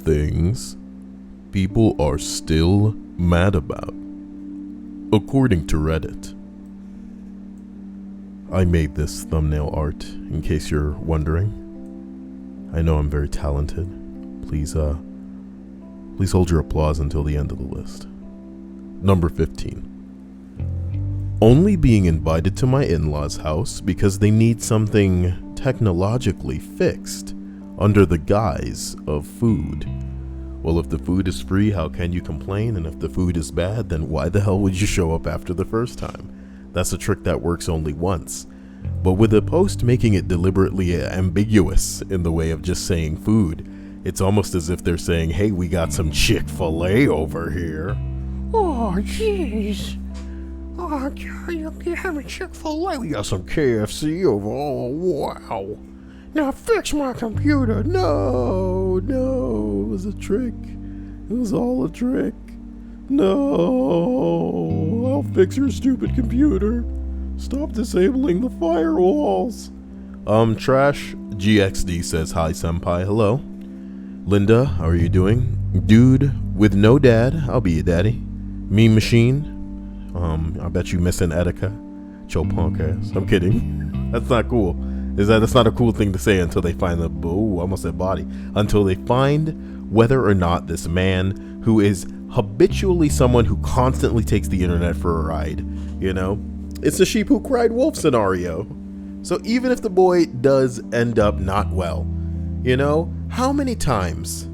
things people are still mad about, according to Reddit. I made this thumbnail art in case you're wondering. I know I'm very talented. Please hold your applause until the end of the list. Number 15. Only being invited to my in-laws' house because they need something technologically fixed under the guise of food. Well, if the food is free, how can you complain? And if the food is bad, then why the hell would you show up after the first time? That's a trick that works only once. But with a post making it deliberately ambiguous in the way of just saying food, it's almost as if they're saying, hey, we got some Chick-fil-A over here. Oh, jeez. Oh, you're having Chick-fil-A. We got some KFC over. Oh, wow. Now fix my computer. No, it was a trick. It was all a trick. No, I'll fix your stupid computer. Stop disabling the firewalls. Trash GXD says, hi, senpai. Hello. Linda, how are you doing? Dude with no dad, I'll be your daddy. Meme machine. I bet you missing Etika. Cho punk ass. I'm kidding. That's not cool. That's not a cool thing to say until they find the, almost said body. Until they find whether or not this man who is habitually someone who constantly takes the internet for a ride, you know? It's the sheep who cried wolf scenario. So even if the boy does end up not well, you know, how many times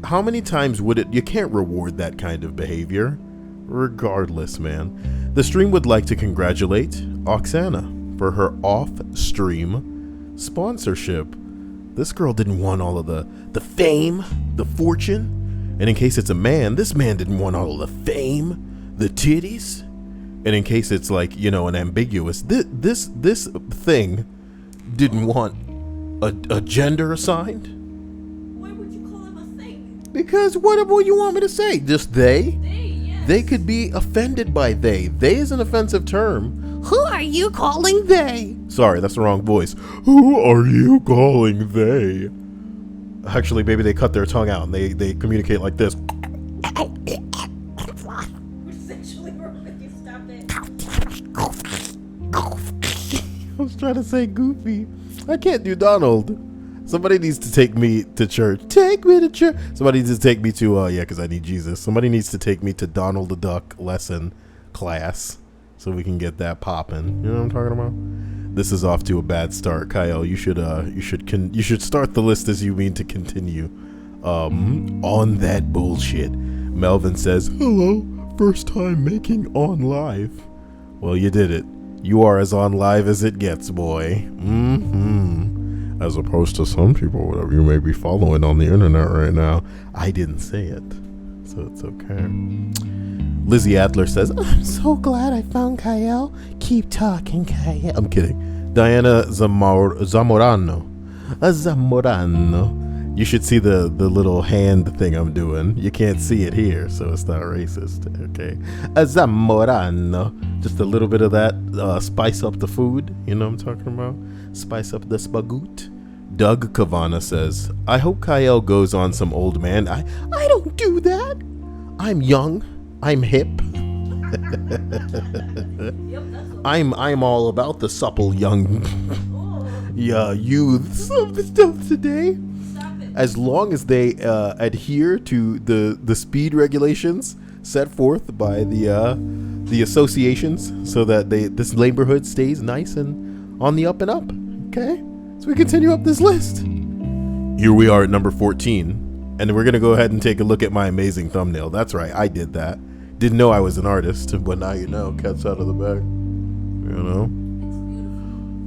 would it, you can't reward that kind of behavior. Regardless, man. The stream would like to congratulate Oksana for her off-stream sponsorship. This girl didn't want all of the fame, the fortune. And in case it's a man, this man didn't want all of the fame, the titties. And in case it's like, you know, an ambiguous, this thing didn't want a gender assigned. Why would you call him a thing? Because what would you want me to say? Just they? They, yes. They could be offended by they. They is an offensive term. Who are you calling they? Sorry, that's the wrong voice. Who are you calling they? Actually, maybe they cut their tongue out and they communicate like this. We're sexually wrong with you. Stop it. I was trying to say Goofy. I can't do Donald. Somebody needs to take me to church. Take me to church. Somebody needs to take me to, because I need Jesus. Somebody needs to take me to Donald the Duck lesson class so we can get that popping. You know what I'm talking about? This is off to a bad start, Cyael. You should start the list as you mean to continue. On that bullshit. Melvin says, hello, first time making on live. Well, you did it. You are as on live as it gets, boy. As opposed to some people, whatever you may be following on the internet right now. I didn't say it, so it's okay. Lizzie Adler says, I'm so glad I found Cyael. Keep talking, Cyael. I'm kidding. Diana Zamorano. You should see the little hand thing I'm doing. You can't see it here, so it's not racist. Okay. Zamorano. Just a little bit of that. Spice up the food. You know what I'm talking about? Spice up the spagoot. Doug Kavana says, I hope Cyael goes on some old man. I don't do that. I'm young. I'm hip. I'm all about the supple young youths of today. As long as they adhere to the speed regulations set forth by the associations, so that this neighborhood stays nice and on the up and up. Okay, so we continue up this list. Here we are at number 14, and we're gonna go ahead and take a look at my amazing thumbnail. That's right, I did that. Didn't know I was an artist, but now you know. Cat's out of the bag. You know.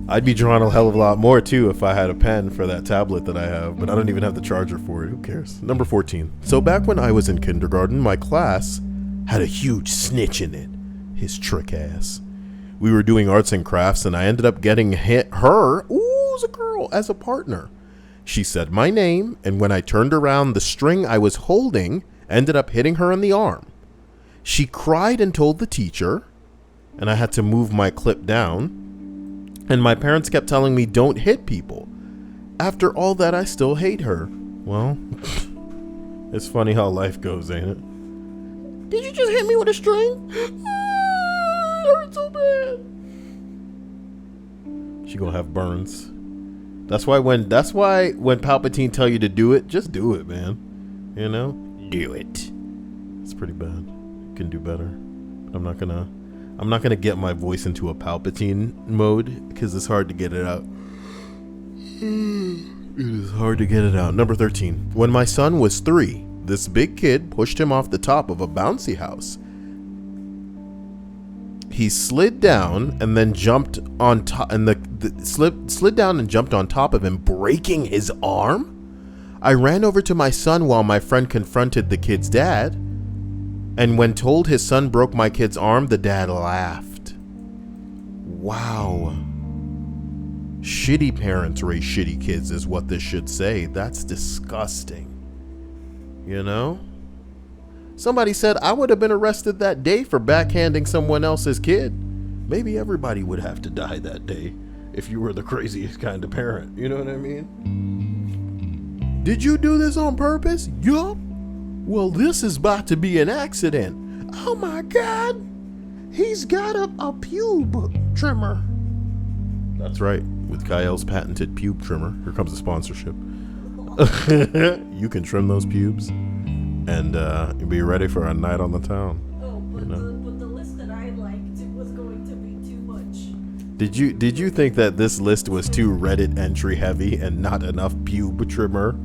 I'd be drawing a hell of a lot more too if I had a pen for that tablet that I have, but I don't even have the charger for it. Who cares? Number 14. So back when I was in kindergarten, my class had a huge snitch in it. His trick ass. We were doing arts and crafts, and I ended up getting her, it was a girl, as a partner. She said my name, and when I turned around, the string I was holding ended up hitting her in the arm. She cried and told the teacher, and I had to move my clip down. And my parents kept telling me, don't hit people. After all that, I still hate her. Well, It's funny how life goes, ain't it? Did you just hit me with a string? It hurt so bad. She gonna have burns. That's why when Palpatine tell you to do it, just do it, man. You know? Do it. It's pretty bad. You can do better. But I'm not gonna get my voice into a Palpatine mode because it's hard to get it out. It is hard to get it out. Number 13. When my son was 3, this big kid pushed him off the top of a bouncy house. He slid down and then jumped on top, and slid down and jumped on top of him, breaking his arm. I ran over to my son while my friend confronted the kid's dad, and when told his son broke my kid's arm, the dad laughed. Wow. Shitty parents raise shitty kids is what this should say. That's disgusting. You know? Somebody said I would have been arrested that day for backhanding someone else's kid. Maybe everybody would have to die that day if you were the craziest kind of parent. You know what I mean? Did you do this on purpose? Yup. Well, this is about to be an accident. Oh my God. He's got a pube trimmer. That's right. With Cyael's patented pube trimmer. Here comes the sponsorship. You can trim those pubes and be ready for a night on the town. Oh, but, you know? but the list that I liked was going to be too much. Did you think that this list was too Reddit entry heavy and not enough pube trimmer?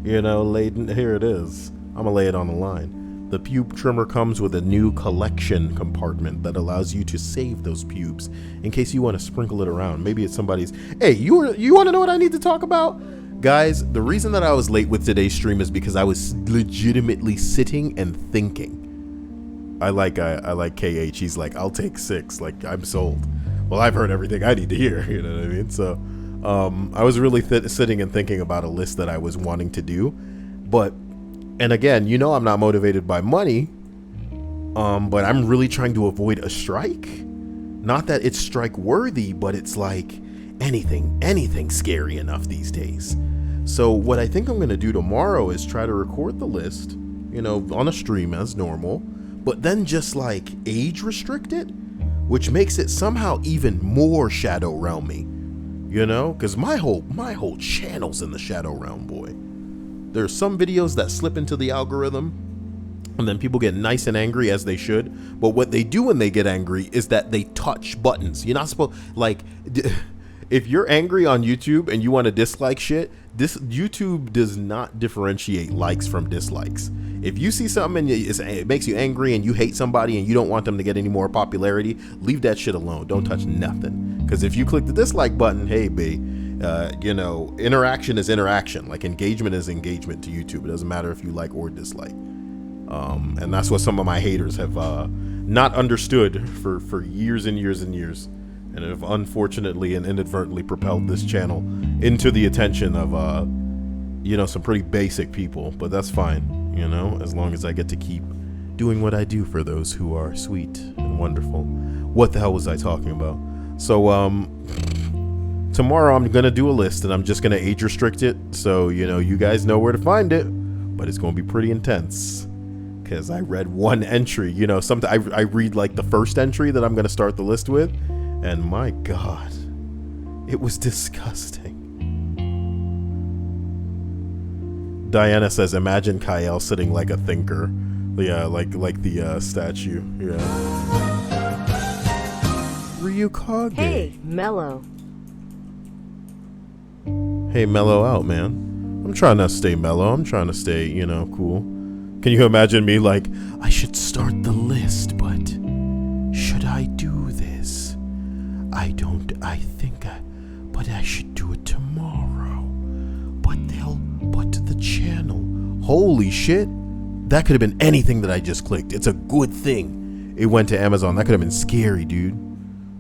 You know, laden. Here it is. I'm gonna lay it on the line. The pube trimmer comes with a new collection compartment that allows you to save those pubes in case you want to sprinkle it around. Maybe it's somebody's. Hey, you want to know what I need to talk about? Guys, the reason that I was late with today's stream is because I was legitimately sitting and thinking. I like KH. He's like, I'll take 6. Like, I'm sold. Well, I've heard everything I need to hear. You know what I mean? So, I was really sitting and thinking about a list that I was wanting to do. But, and again, you know I'm not motivated by money. But I'm really trying to avoid a strike. Not that it's strike worthy, but it's like anything scary enough these days. So what I think I'm going to do tomorrow is try to record the list, you know, on a stream as normal, but then just like age restrict it, which makes it somehow even more Shadow Realm-y, you know, because my whole channel's in the Shadow Realm, boy. There's some videos that slip into the algorithm and then people get nice and angry, as they should, but what they do when they get angry is that they touch buttons. You're not supposed, like, if you're angry on YouTube and you want to dislike shit, this YouTube does not differentiate likes from dislikes. If you see something and it makes you angry and you hate somebody and you don't want them to get any more popularity, leave that shit alone. Don't touch nothing. Because if you click the dislike button, hey, B, you know, interaction is interaction. Like, engagement is engagement to YouTube. It doesn't matter if you like or dislike. And that's what some of my haters have not understood for years and years and years. And have unfortunately and inadvertently propelled this channel into the attention of, you know, some pretty basic people. But that's fine, you know, as long as I get to keep doing what I do for those who are sweet and wonderful. What the hell was I talking about? So, tomorrow I'm going to do a list and I'm just going to age restrict it. So, you know, you guys know where to find it. But it's going to be pretty intense. Because I read one entry, you know, I read like the first entry that I'm going to start the list with. And my God, it was disgusting. Diana says, imagine Cyael sitting like a thinker. Yeah, like the statue. Yeah. Ryukage. Hey, Mellow. Hey, mellow out, man. I'm trying to stay mellow. I'm trying to stay, you know, cool. Can you imagine me like, I should start the list, but should I do this? But I should do it tomorrow. But the channel. Holy shit. That could have been anything that I just clicked. It's a good thing it went to Amazon. That could have been scary, dude.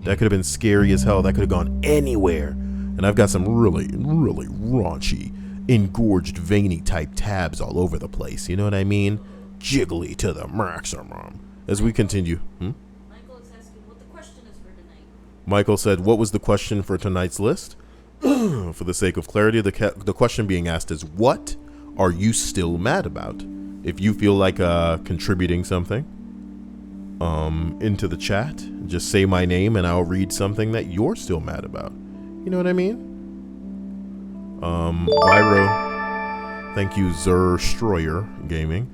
That could have been scary as hell. That could have gone anywhere. And I've got some really, really raunchy, engorged, veiny type tabs all over the place. You know what I mean? Jiggly to the maximum. As we continue. Michael is asking what the question is for tonight. Michael said, what was the question for tonight's list? For the sake of clarity, the question being asked is, what are you still mad about? if you feel like contributing something into the chat, just say my name and I'll read something that you're still mad about. You know what I mean? Viro, thank you, Zerstroyer Gaming.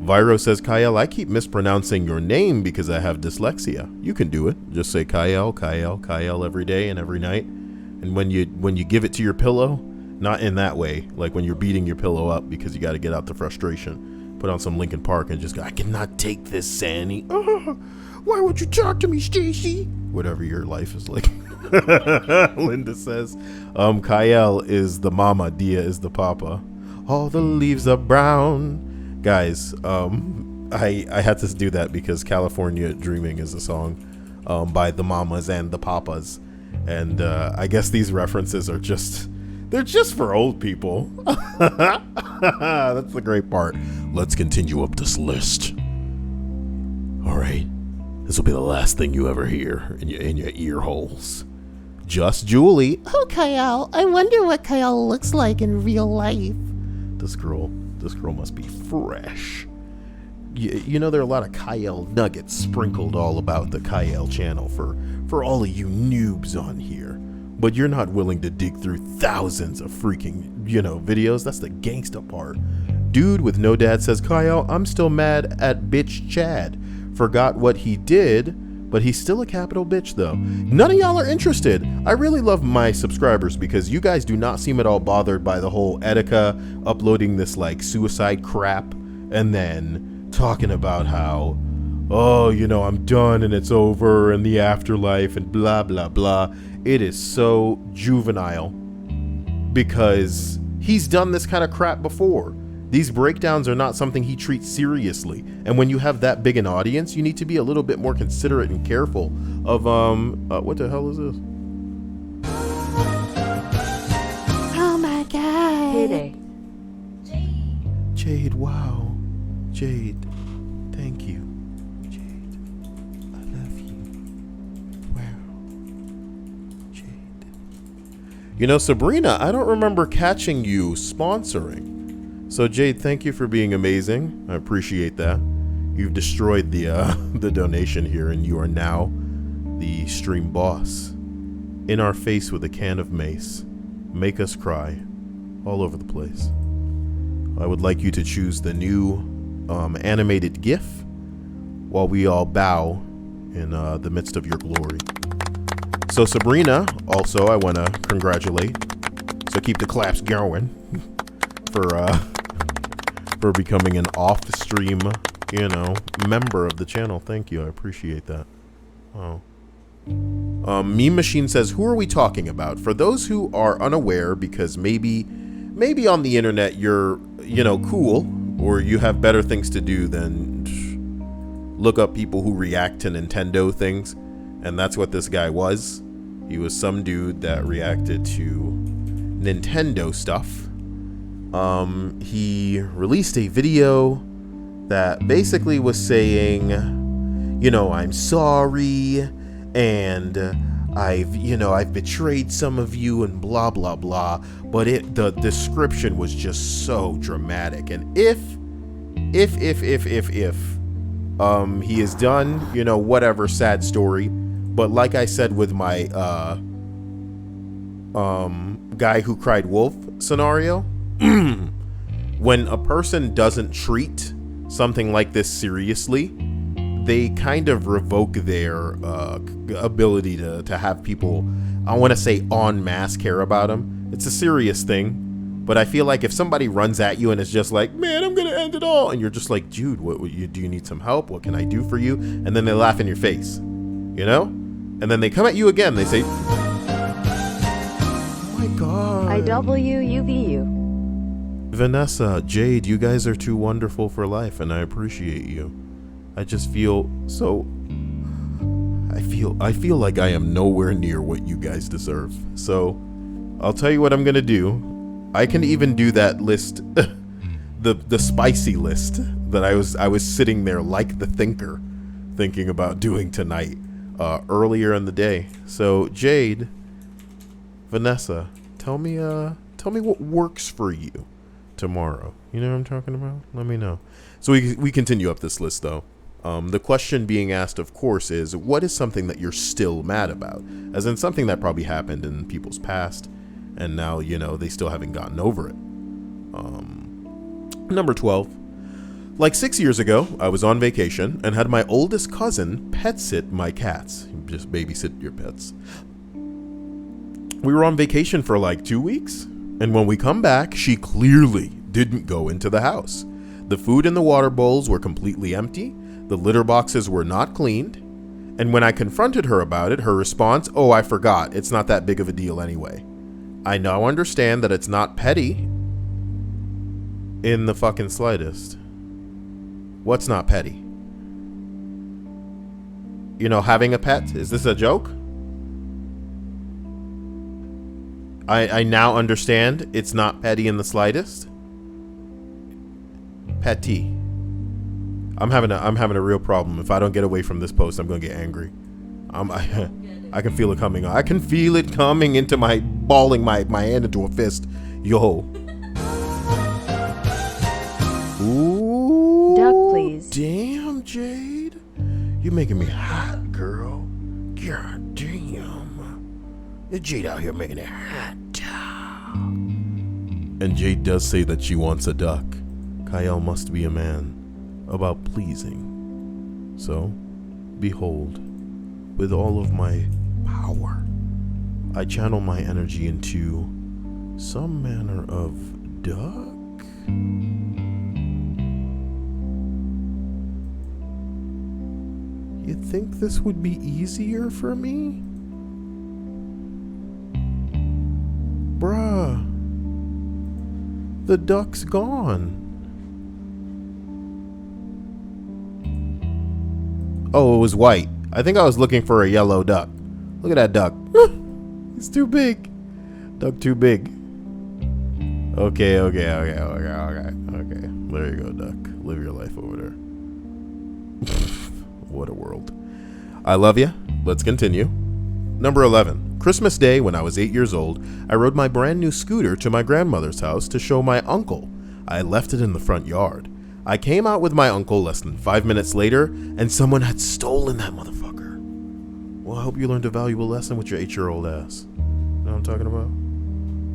Viro says, Cyael, I keep mispronouncing your name because I have dyslexia. You can do it. Just say Cyael, Cyael, Cyael every day and every night. And when you give it to your pillow, not in that way, like when you're beating your pillow up because you got to get out the frustration, put on some Linkin Park and just go, I cannot take this, Sandy. Why would you talk to me, Stacy? Whatever your life is like. Linda says, Cyael is the mama, Dia is the papa. All the leaves are brown. Guys, I had to do that because California Dreaming is a song by the mamas and the papas. And I guess these references are they're just for old people. That's the great part. Let's continue up this list. All right. This will be the last thing you ever hear in your ear holes. Just Julie. Oh, Cyael, I wonder what Cyael looks like in real life. This girl must be fresh. You know, there are a lot of Cyael nuggets sprinkled all about the Cyael channel for all of you noobs on here. But you're not willing to dig through thousands of freaking, videos. That's the gangsta part. Dude with no dad says, Cyael, I'm still mad at bitch Chad. Forgot what he did, but he's still a capital bitch though. None of y'all are interested. I really love my subscribers because you guys do not seem at all bothered by the whole Etika uploading this like suicide crap and then talking about how, I'm done and it's over and the afterlife and blah, blah, blah. It is so juvenile because he's done this kind of crap before. These breakdowns are not something he treats seriously. And when you have that big an audience, you need to be a little bit more considerate and careful of, what the hell is this? Oh my God. Payday. Jade, wow. Jade, thank you. Jade, I love you. Wow. Jade. Sabrina, I don't remember catching you sponsoring. So Jade, thank you for being amazing. I appreciate that. You've destroyed the donation here, and you are now the stream boss. In our face with a can of mace. Make us cry. All over the place. I would like you to choose the new animated GIF while we all bow in the midst of your glory. So Sabrina, also I want to congratulate. So keep the claps going for becoming an off-stream, member of the channel. Thank you. I appreciate that. Oh. Meme Machine says, who are we talking about? For those who are unaware, because maybe on the internet you're, cool, or you have better things to do than look up people who react to Nintendo things. And that's what this guy was. He was some dude that reacted to Nintendo stuff. He released a video that basically was saying, I'm sorry, and I've betrayed some of you and blah, blah, blah. But the description was just so dramatic. And if he is done, whatever, sad story. But like I said with my, guy who cried wolf scenario, when a person doesn't treat something like this seriously, they kind of revoke their ability to have people, I want to say en masse, care about them. It's a serious thing, but I feel like if somebody runs at you and is just like, man, I'm gonna end it all, and you're just like, dude, do you need some help? What can I do for you? And then they laugh in your face, and then they come at you again. They say, oh my god, IWUVU. Vanessa, Jade, you guys are too wonderful for life, and I appreciate you. I just feel so... I feel like I am nowhere near what you guys deserve. So, I'll tell you what I'm gonna do. I can even do that list, the spicy list that I was sitting there like the thinker, thinking about doing tonight, earlier in the day. So, Jade, Vanessa, tell me what works for you tomorrow. You know what I'm talking about? Let me know. So we continue up this list, though. The question being asked, of course, is what is something that you're still mad about? As in something that probably happened in people's past, and now, you know, they still haven't gotten over it. Number 12. Like 6 years ago, I was on vacation and had my oldest cousin pet sit my cats. Just babysit your pets. We were on vacation for like 2 weeks, and when we come back, she clearly didn't go into the house. The food and the water bowls were completely empty. The litter boxes were not cleaned. And when I confronted her about it, her response, "Oh, I forgot. It's not that big of a deal anyway." I now understand that it's not petty in the fucking slightest. What's not petty? You know, having a pet? Is this a joke? I now understand it's not petty in the slightest. Petty. I'm having a real problem. If I don't get away from this post, I'm gonna get angry. I can feel it coming. I can feel it coming into my balling my hand into a fist. Yo. Ooh. Duck, please. Damn, Jade. You're making me hot, girl. God damn. Jade out here making it hot. And Jade does say that she wants a duck. Cyael must be a man about pleasing. So, behold, with all of my power, I channel my energy into some manner of duck. You think this would be easier for me? Bruh, the duck's gone. Oh, it was white. I think I was looking for a yellow duck. Look at that duck. It's too big. Duck too big. Okay. There you go, duck. Live your life over there. What a world. I love you. Let's continue. Number 11. Christmas Day, when I was 8 years old, I rode my brand new scooter to my grandmother's house to show my uncle. I left it in the front yard. I came out with my uncle less than 5 minutes later, and someone had stolen that motherfucker. Well, I hope you learned a valuable lesson with your 8-year-old ass. You know what I'm talking about?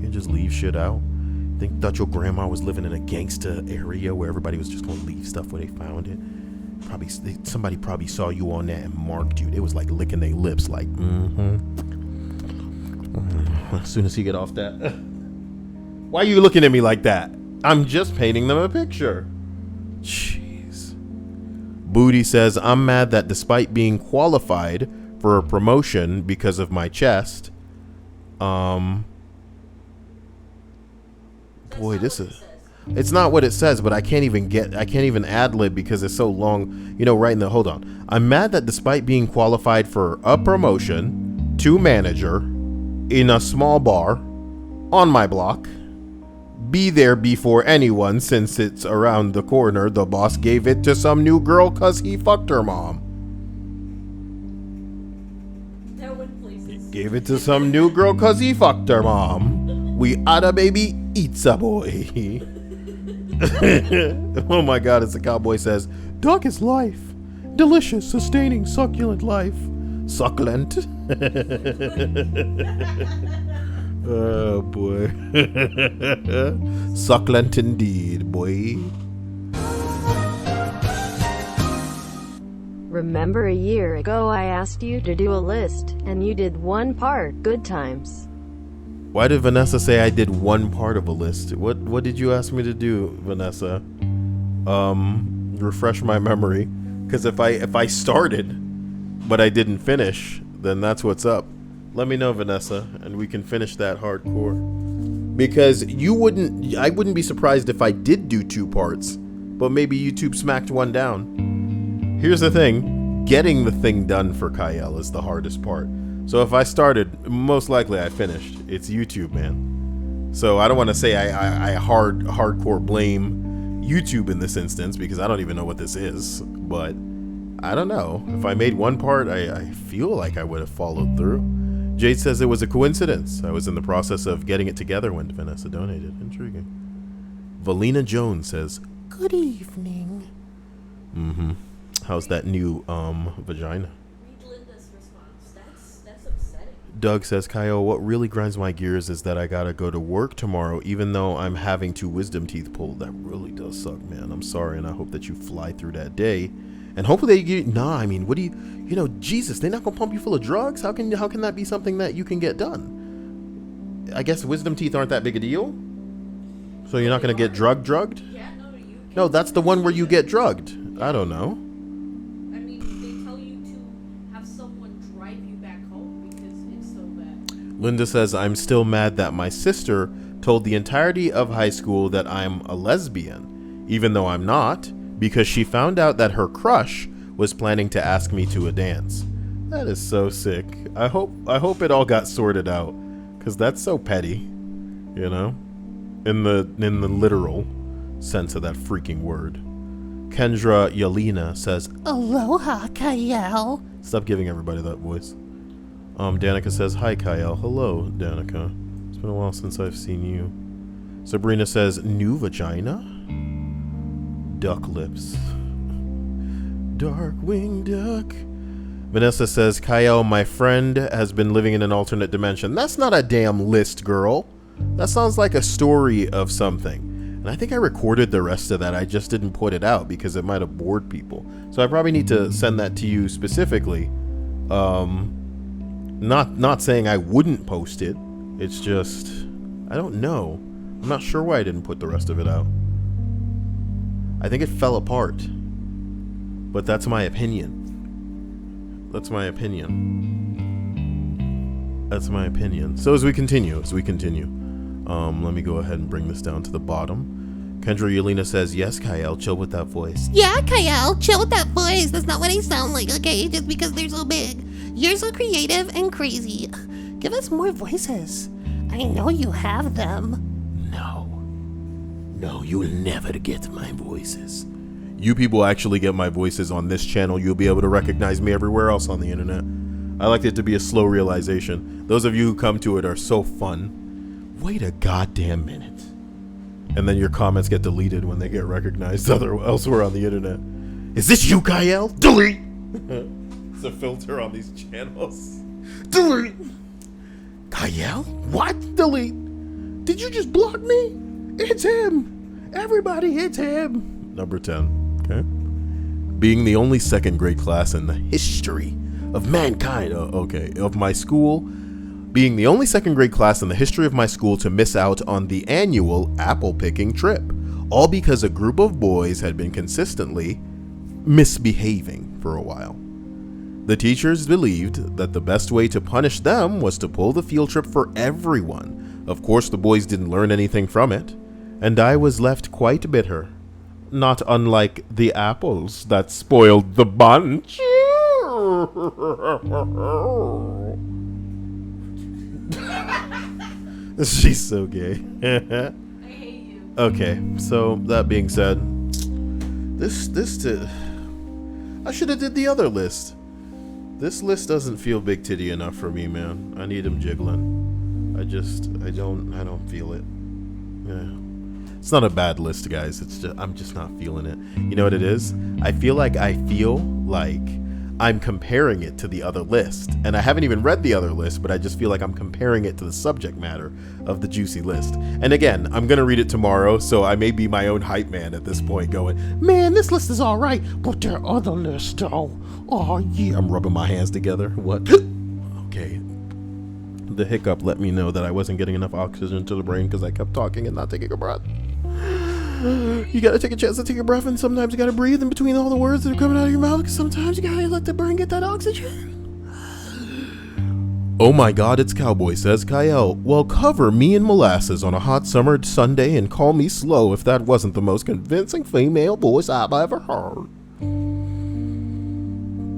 You just leave shit out. Thought your grandma was living in a gangsta area where everybody was just gonna leave stuff where they found it. Somebody probably saw you on that and marked you. It was like licking their lips, like, As soon as he get off that. Why are you looking at me like that? I'm just painting them a picture. Jeez. Booty says, I'm mad that despite being qualified for a promotion because of my chest, boy, this is... It's not what it says, but I can't even ad-lib because it's so long. You know, right in the, hold on. I'm mad that despite being qualified for a promotion to manager in a small bar on my block, be there before anyone since it's around the corner, the boss gave it to some new girl cause he fucked her mom. That one places. Gave it to some new girl cause he fucked her mom. We outta baby eats a boy. Oh my god, as the cowboy says, duck is life. Delicious, sustaining, succulent life. Succulent. Oh boy. Succulent indeed, boy. Remember a year ago I asked you to do a list, and you did one part, good times. Why did Vanessa say I did one part of a list? What did you ask me to do, Vanessa? Refresh my memory. Because if I started, but I didn't finish, then that's what's up. Let me know, Vanessa, and we can finish that hardcore. Because I wouldn't be surprised if I did do 2 parts, but maybe YouTube smacked one down. Here's the thing, getting the thing done for Cyael is the hardest part. So if I started, most likely I finished. It's YouTube, man. So I don't want to say I hardcore blame YouTube in this instance because I don't even know what this is. But I don't know. If I made one part, I feel like I would have followed through. Jade says it was a coincidence. I was in the process of getting it together when Vanessa donated. Intriguing. Valina Jones says, Good evening. how's that new vagina? Read Linda's response. That's upsetting. Doug says, Cyael, what really grinds my gears is that I gotta go to work tomorrow, even though I'm having 2 wisdom teeth pulled. That really does suck, man. I'm sorry, and I hope that you fly through that day. And hopefully you get, I mean, what do you know, Jesus, they're not gonna pump you full of drugs? How can that be something that you can get done? I guess wisdom teeth aren't that big a deal? So you're not gonna get drugged? Yeah, no, you can. No, that's the one where you get drugged. I don't know. I mean, they tell you to have someone drive you back home because it's so bad. Linda says, I'm still mad that my sister told the entirety of high school that I'm a lesbian, even though I'm not, because she found out that her crush was planning to ask me to a dance. That is so sick. I hope it all got sorted out, because that's so petty, you know, in the literal sense of that freaking word. Kendra Yelena says, Aloha, Cyael. stop giving everybody that voice. Danica says, hi, Cyael. Hello, Danica. It's been a while since I've seen you. Sabrina says, new vagina? Duck lips. Darkwing duck. Vanessa says, Cyael, my friend has been living in an alternate dimension. That's not a damn list, girl. That sounds like a story of something. And I think I recorded the rest of that. I just didn't put it out because it might have bored people. So I probably need to send that to you specifically. Not saying I wouldn't post it. It's just, I don't know. I'm not sure why I didn't put the rest of it out. I think it fell apart. But that's my opinion. That's my opinion. That's my opinion. So as we continue, let me go ahead and bring this down to the bottom. Kendra Yelena says, yes, Cyael, chill with that voice. Yeah, Cyael, chill with that voice. That's not what I sound like, okay? Just because they're so big. You're so creative and crazy. Give us more voices. I know you have them. No, you'll never get my voices. You people actually get my voices on this channel. You'll be able to recognize me everywhere else on the internet. I like it to be a slow realization. Those of you who come to it are so fun. Wait a goddamn minute. And then your comments get deleted when they get recognized elsewhere on the internet. Is this you, Cyael? Delete! It's a filter on these channels. Delete! Cyael? What? Delete. Did you just block me? It's him. Everybody, it's him. Number 10. Okay. Being the only second grade class in the history of mankind. Of my school. Being the only second grade class in the history of my school to miss out on the annual apple picking trip. All because a group of boys had been consistently misbehaving for a while. The teachers believed that the best way to punish them was to pull the field trip for everyone. Of course, the boys didn't learn anything from it, and I was left quite bitter. Not unlike the apples that spoiled the bunch. She's so gay. I hate you. Okay, so that being said, I should have did the other list. This list doesn't feel big titty enough for me, man. I need him jiggling. I don't feel it. Yeah. It's not a bad list, guys. It's just, I'm just not feeling it. You know what it is? I feel like I'm comparing it to the other list. And I haven't even read the other list, but I just feel like I'm comparing it to the subject matter of the juicy list. And again, I'm going to read it tomorrow, so I may be my own hype man at this point going, man, this list is all right, but their other list, oh yeah. I'm rubbing my hands together. What? Okay. The hiccup let me know that I wasn't getting enough oxygen to the brain because I kept talking and not taking a breath. You gotta take a chance to take a breath, and sometimes you gotta breathe in between all the words that are coming out of your mouth, because sometimes you gotta let the brain get that oxygen. Oh my god, it's Cowboy, says Cyael. Well, cover me in molasses on a hot summer Sunday and call me slow if that wasn't the most convincing female voice I've ever heard.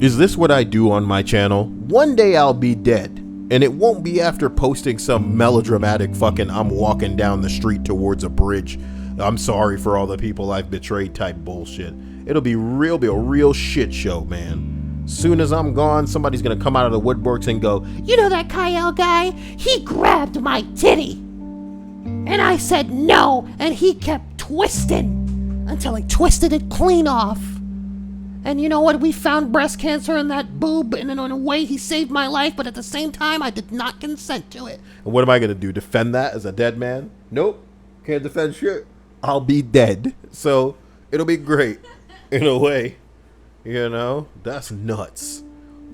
Is this what I do on my channel? One day I'll be dead. And it won't be after posting some melodramatic fucking I'm walking down the street towards a bridge, I'm sorry for all the people I've betrayed type bullshit. It'll be a real shit show, man. Soon as I'm gone, somebody's gonna come out of the woodworks and go, You know that Cyael guy? He grabbed my titty. And I said no, and he kept twisting until he twisted it clean off. And you know what? We found breast cancer in that boob, and in a way he saved my life, but at the same time, I did not consent to it. And what am I going to do? Defend that as a dead man? Nope. Can't defend shit. I'll be dead. So it'll be great in a way. You know? That's nuts.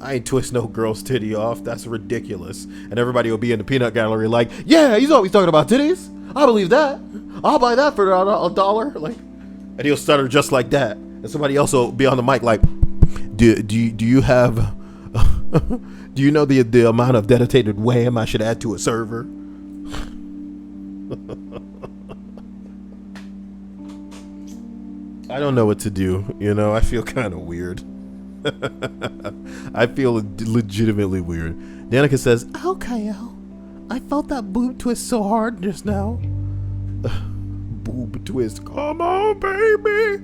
I ain't twist no girl's titty off. That's ridiculous. And everybody will be in the peanut gallery like, yeah, he's always talking about titties. I believe that. I'll buy that for $1. Like, and he'll stutter just like that. And somebody else will be on the mic like, do you have, do you know the amount of dedicated wham I should add to a server? I don't know what to do. You know, I feel kind of weird. I feel legitimately weird. Danica says, "Oh, Cyael, I felt that boob twist so hard just now." Boob twist. Come on, baby.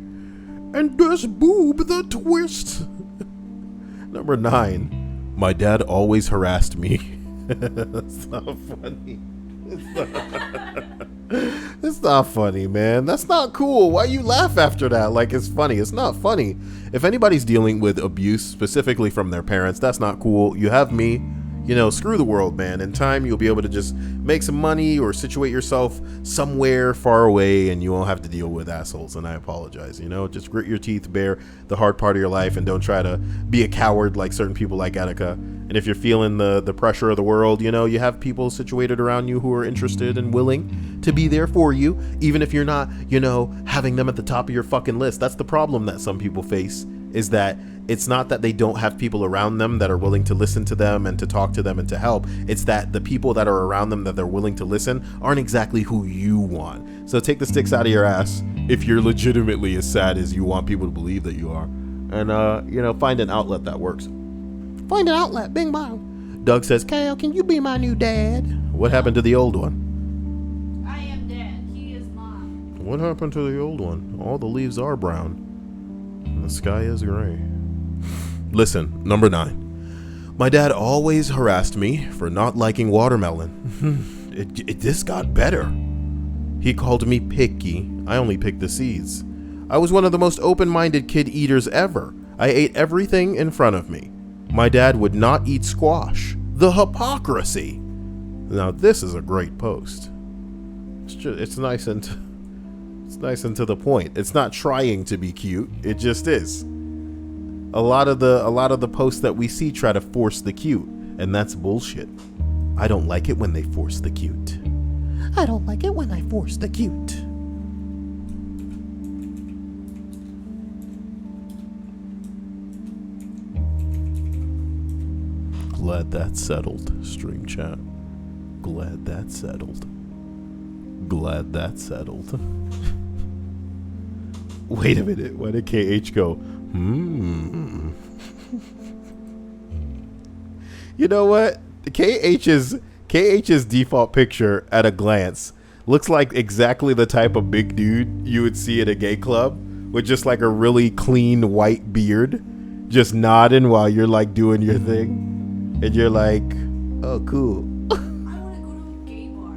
And this boob the twist. Number 9. My dad always harassed me. That's not funny. It's not funny, man. That's not cool. Why you laugh after that? Like it's funny. It's not funny. If anybody's dealing with abuse, specifically from their parents, that's not cool. You have me. You know, screw the world, man. In time, you'll be able to just make some money or situate yourself somewhere far away and you won't have to deal with assholes. And I apologize, you know, just grit your teeth, bear the hard part of your life and don't try to be a coward like certain people like Attica. And if you're feeling the pressure of the world, you know, you have people situated around you who are interested and willing to be there for you, even if you're not, you know, having them at the top of your fucking list. That's the problem that some people face, is that it's not that they don't have people around them that are willing to listen to them and to talk to them and to help. It's that the people that are around them that they're willing to listen aren't exactly who you want. So take the sticks out of your ass if you're legitimately as sad as you want people to believe that you are. And, you know, find an outlet that works. Find an outlet. Bing bong. Doug says, Cyael, can you be my new dad? what happened to the old one? I am dead. He is mine. What happened to the old one? All the leaves are brown. And the sky is gray. Listen, number 9. My dad always harassed me for not liking watermelon. This got better. He called me picky. I only picked the seeds. I was one of the most open-minded kid eaters ever. I ate everything in front of me. My dad would not eat squash. The hypocrisy. Now this is a great post. It's nice and to the point. It's not trying to be cute. It just is. A lot of the posts that we see try to force the cute, and that's bullshit. I don't like it when they force the cute. I don't like it when I force the cute. Glad that's settled, stream chat. Glad that's settled. Glad that's settled. Wait a minute, why did KH go, You know what? KH's default picture at a glance looks like exactly the type of big dude you would see at a gay club with just like a really clean white beard, just nodding while you're like doing your thing. And you're like, oh, cool. I want to go to a gay bar.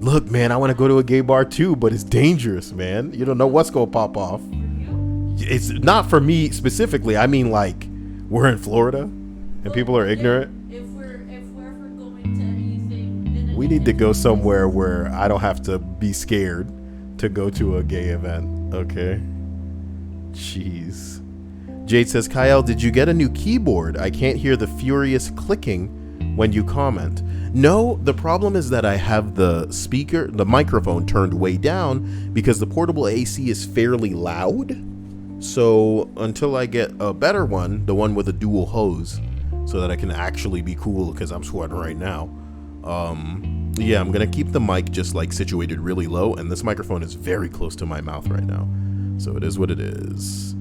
Look, man, I want to go to a gay bar too, but it's dangerous, man. You don't know what's going to pop off. It's not for me specifically. I mean, like, we're in Florida and people are ignorant. If we're ever going to anything, We need to go somewhere where I don't have to be scared to go to a gay event. Okay. Jeez. Jade says, Cyael, did you get a new keyboard? I can't hear the furious clicking when you comment. No, the problem is that I have the microphone turned way down because the portable AC is fairly loud. So until I get a better one, the one with a dual hose, so that I can actually be cool because I'm sweating right now. Yeah, I'm gonna keep the mic just like situated really low, and this microphone is very close to my mouth right now. So it is what it is.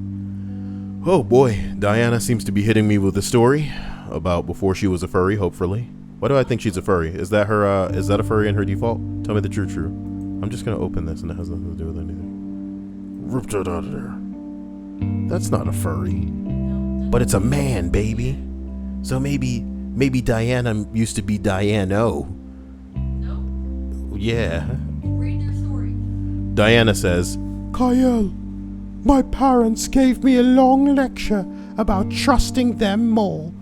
Oh boy, Diana seems to be hitting me with a story about before she was a furry, hopefully. Why do I think she's a furry? Is that her, is that a furry in her default? Tell me the true. I'm just gonna open this and it has nothing to do with anything. Ripped it out of there. That's not a furry. But it's a man, baby. So maybe Diana used to be Diano. No. Yeah. Read your story. Diana says, Cyael, my parents gave me a long lecture about trusting them more.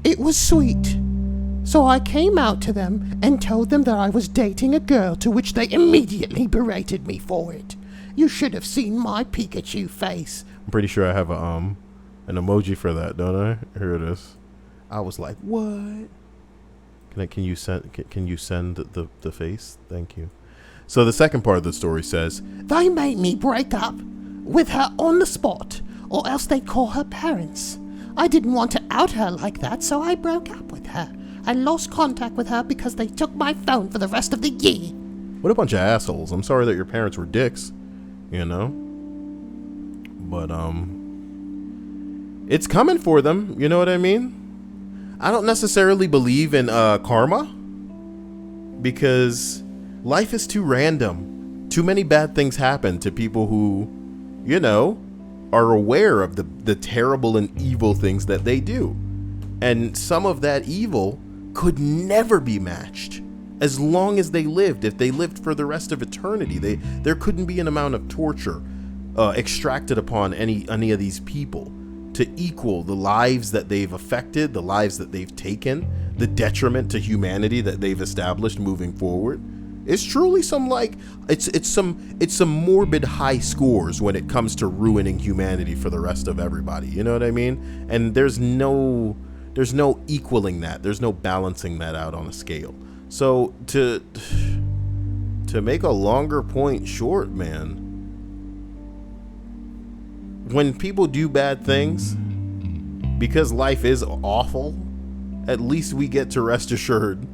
It was sweet. So I came out to them and told them that I was dating a girl, to which they immediately berated me for it. You should have seen my Pikachu face. I'm pretty sure I have an emoji for that, don't I? Here it is. I was like, what? Can you send the face? Thank you. So the second part of the story says, They made me break up with her on the spot, or else they'd call her parents. I didn't want to out her like that, so I broke up with her. I lost contact with her because they took my phone for the rest of the year. What a bunch of assholes. I'm sorry that your parents were dicks, you know? But, it's coming for them, you know what I mean? I don't necessarily believe in karma, because life is too random. Too many bad things happen to people who, you know, are aware of the terrible and evil things that they do. And some of that evil could never be matched as long as they lived. If they lived for the rest of eternity, there couldn't be an amount of torture extracted upon any of these people to equal the lives that they've affected, the lives that they've taken, the detriment to humanity that they've established moving forward. It's truly it's some morbid high scores when it comes to ruining humanity for the rest of everybody. You know what I mean? And there's no equaling that. There's no balancing that out on a scale. So to make a longer point short, man, when people do bad things, because life is awful, at least we get to rest assured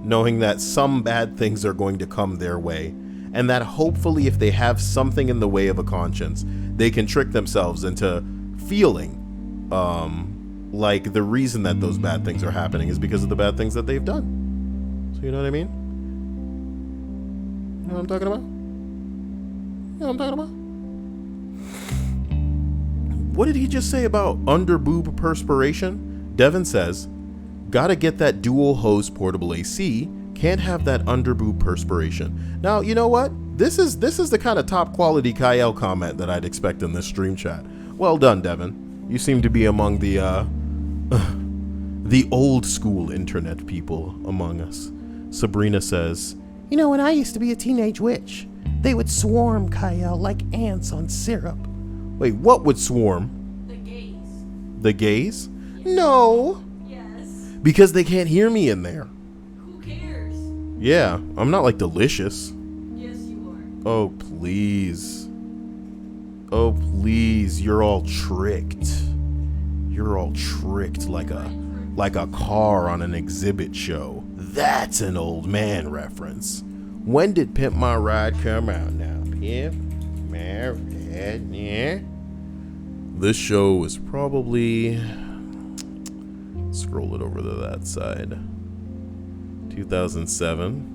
knowing that some bad things are going to come their way, and that hopefully if they have something in the way of a conscience, they can trick themselves into feeling like the reason that those bad things are happening is because of the bad things that they've done. So you know what I mean? You know what I'm talking about? You know what I'm talking about? What did he just say about under boob perspiration? Devin says, gotta get that dual hose portable AC, can't have that under boob perspiration. Now, you know what? This is the kind of top quality Cyael comment that I'd expect in this stream chat. Well done, Devin. You seem to be among the old school internet people among us. Sabrina says, You know, when I used to be a teenage witch, they would swarm Cyael like ants on syrup. wait, what would swarm? The gays. The gays? No, Yes. because they can't hear me in there. Who cares? Yeah, I'm not like delicious. Yes, you are. Oh, please. Oh, please. You're all tricked. You're all tricked like a car on an exhibit show. That's an old man reference. When did Pimp My Ride come out now? Pimp My Ride, yeah. This show was probably, scroll it over to that side, 2007.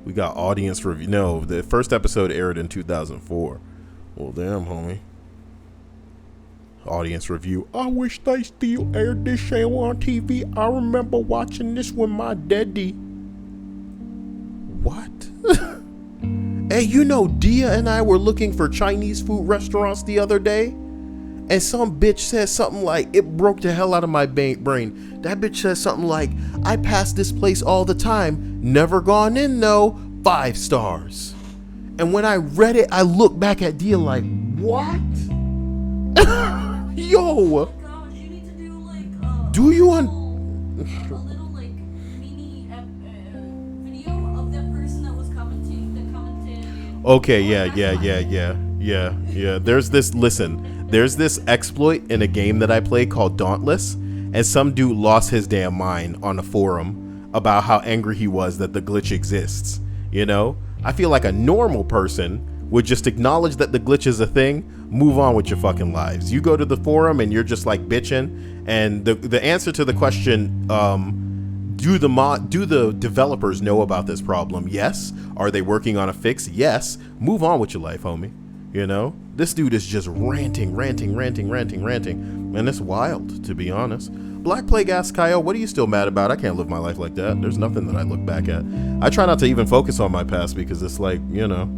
We got audience review. No, the first episode aired in 2004. Well, damn, homie. Audience review. I wish they still aired this show on TV. I remember watching this with my daddy. What? Hey, you know, Dia and I were looking for Chinese food restaurants the other day, and some bitch said something like, it broke the hell out of my brain. That bitch said something like, I pass this place all the time, never gone in though, 5 stars. And when I read it, I looked back at Dia like, what? Yo! Gosh, you need to do like Do you a little like mini video of that person that was commenting, that commented. Okay, yeah. There's this exploit in a game that I play called Dauntless, and some dude lost his damn mind on a forum about how angry he was that the glitch exists. You know? I feel like a normal person would just acknowledge that the glitch is a thing, move on with your fucking lives. You go to the forum and you're just like bitching, and the answer to the question, do the developers know about this problem? Yes. Are they working on a fix? Yes. Move on with your life, homie. You know? This dude is just ranting, and it's wild, to be honest. Black Plague asks Cyael, what are you still mad about? I can't live my life like that. There's nothing that I look back at. I try not to even focus on my past because it's like, you know,